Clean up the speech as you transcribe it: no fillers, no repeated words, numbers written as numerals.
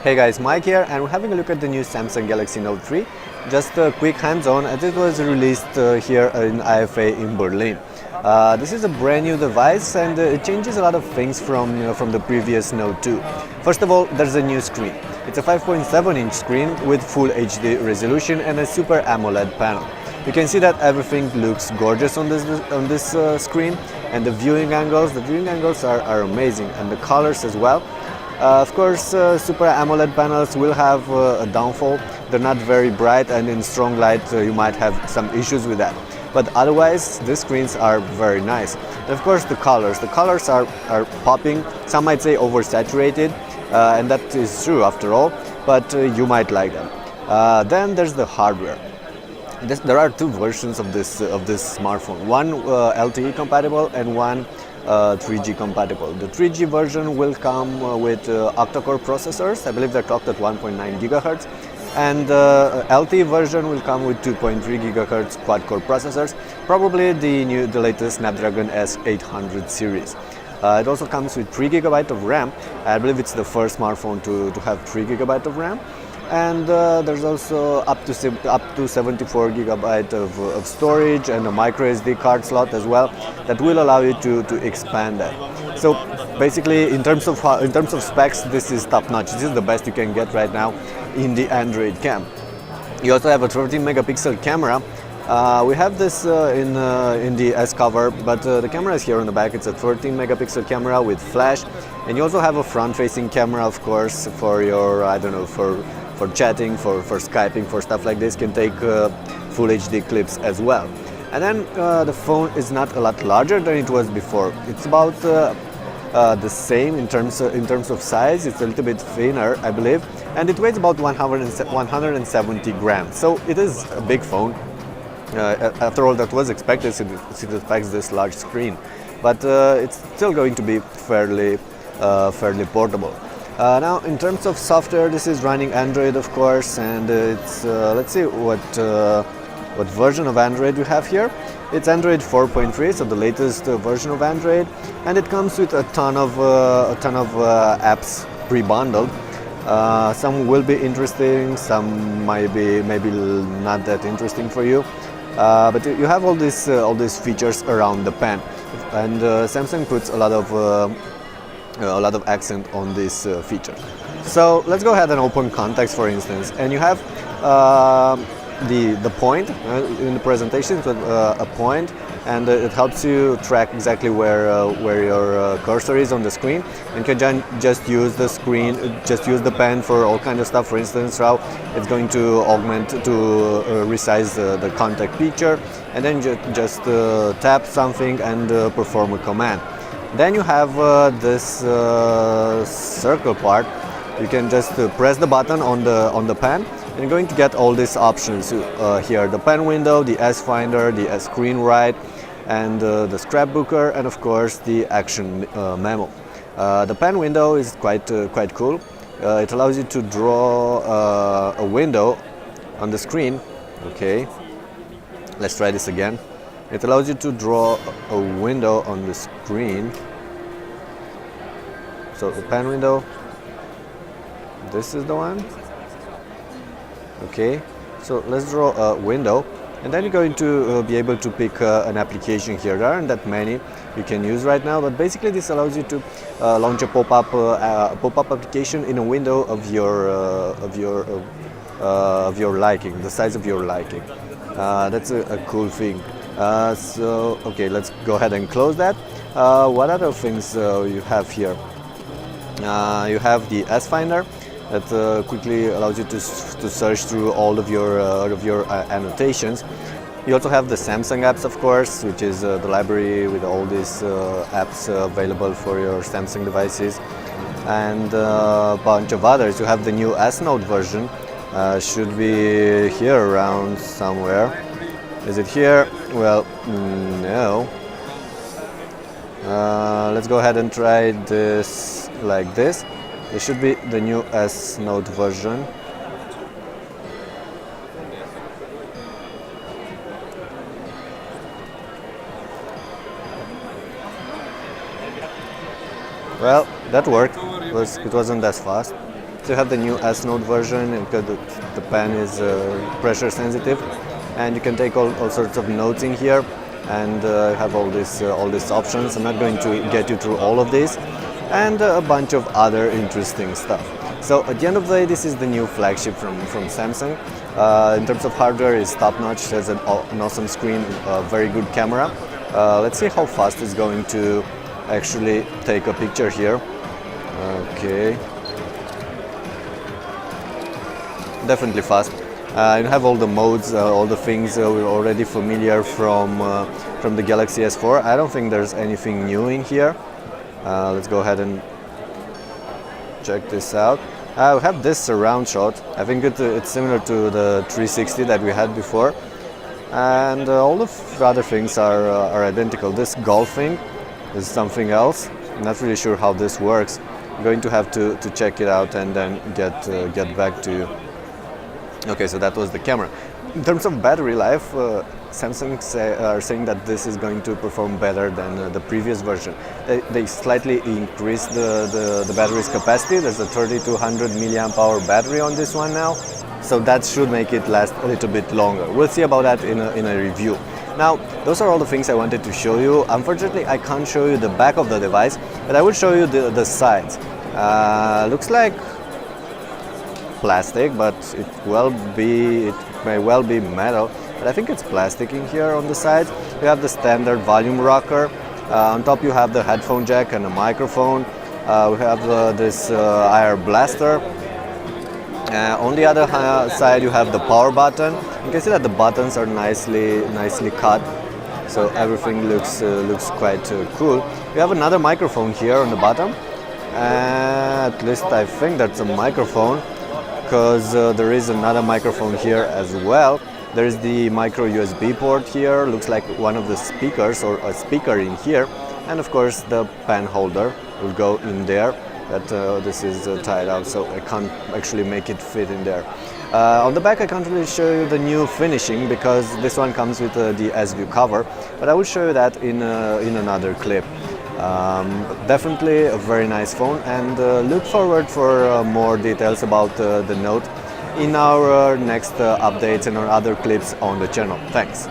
Hey guys, Mike here, and we're having a look at the new Samsung Galaxy Note 3. Just a quick hands-on, as it was released here in IFA in Berlin. This is a brand new device, and it changes a lot of things from the previous Note 2. First of all, there's a new screen. It's a 5.7-inch screen with Full HD resolution and a Super AMOLED panel. You can see that everything looks gorgeous on this screen, and the viewing angles are amazing, and the colors as well. Of course, Super AMOLED panels will have a downfall. They're not very bright, and in strong light you might have some issues with that. But otherwise, these screens are very nice. And of course, the colors are popping. Some might say oversaturated, and that is true after all, but you might like them. Then there's the hardware. There are two versions of this smartphone. One LTE compatible and one 3G compatible. The 3G version will come with octa-core processors. I believe they're clocked at 1.9 GHz, and the LTE version will come with 2.3 GHz quad-core processors, probably the latest Snapdragon S800 series. It also comes with 3 GB of RAM. I believe it's the first smartphone to have 3 GB of RAM. And there's also up to 74 GB of storage and a microSD card slot as well that will allow you to expand that. So basically, in terms of specs, this is top notch. This is the best you can get right now in the Android cam. You also have a 13 megapixel camera. We have this in the S cover, but the camera is here on the back. It's a 13 megapixel camera with flash, and you also have a front-facing camera, of course, for your for chatting, for Skyping, for stuff like this. Can take full HD clips as well. And then the phone is not a lot larger than it was before. It's about the same in terms of size. It's a little bit thinner, I believe, and it weighs about 170 grams. So it is a big phone. After all, that was expected since it packs this large screen, but it's still going to be fairly portable. Now, in terms of software, this is running Android, of course, and it's let's see what version of Android we have here. It's Android 4.3, so the latest version of Android, and it comes with a ton of apps pre-bundled. Some will be interesting, some might be maybe not that interesting for you, but you have all these features around the pen, and Samsung puts a lot of accent on this feature. So let's go ahead and open Contacts, for instance, and you have the point in the presentation, so a point, and it helps you track exactly where your cursor is on the screen, and can just use the screen, just use the pen for all kind of stuff. For instance, how it's going to augment, to resize the contact picture, and then just tap something and perform a command. Then you have this circle part. You can just press the button on the pen, and you're going to get all these options here: the pen window, the S Finder, the screen write, and the scrapbooker, and of course the action memo. The pen window is quite cool. It allows you to draw a window on the screen. Okay, let's try this again. It allows you to draw a window on the screen. So the pen window, this is the one. Okay, so let's draw a window, and then you're going to be able to pick an application here. There aren't that many you can use right now, but basically this allows you to launch a pop-up application in a window of your liking, the size of your liking. That's a cool thing. So okay, let's go ahead and close that. What other things you have here? You have the S Finder that quickly allows you to search through all of your annotations. You also have the Samsung apps, of course, which is the library with all these apps available for your Samsung devices, and a bunch of others. You have the new S Note version. Should be here around somewhere. Is it here? Well, no. Let's go ahead and try this like this. It should be the new S Note version. Well, that worked. It wasn't as fast. So you have the new S Note version because the pen is pressure sensitive, and you can take all sorts of notes in here, and have all these options. I'm not going to get you through all of these, and a bunch of other interesting stuff. So at the end of the day, this is the new flagship from Samsung. In terms of hardware, it's top-notch. It has an awesome screen, very good camera. Let's see how fast it's going to actually take a picture here. Okay, definitely fast. You have all the modes, all the things we're already familiar from the Galaxy S4. I don't think there's anything new in here. Let's go ahead and check this out. We have this surround shot. I think it's similar to the 360 that we had before, and all the other things are identical. This golfing is something else. I'm not really sure how this works. I'm going to have to check it out and then get back to you. Okay, so that was the camera. In terms of battery life, Samsung are saying that this is going to perform better than the previous version. They slightly increased the battery's capacity. There's a 3200 milliamp hour battery on this one now, so that should make it last a little bit longer. We'll see about that in a review. Now, those are all the things I wanted to show you. Unfortunately, I can't show you the back of the device, but I will show you the sides. Looks like plastic, but it may well be metal, but I think it's plastic in here on the sides. You have the standard volume rocker. On top you have the headphone jack and a microphone. We have this IR blaster. On the other side you have the power button. You can see that the buttons are nicely cut, so everything looks quite cool. We have another microphone here on the bottom. At least I think that's a microphone, because there is another microphone here as well. There is the micro USB port here, looks like one of the speakers or a speaker in here, and of course the pen holder will go in there, but this is tied out, so I can't actually make it fit in there. On the back I can't really show you the new finishing because this one comes with the S-View cover, but I will show you that in another clip. Definitely a very nice phone, and look forward for more details about the Note in our next updates and our other clips on the channel. Thanks.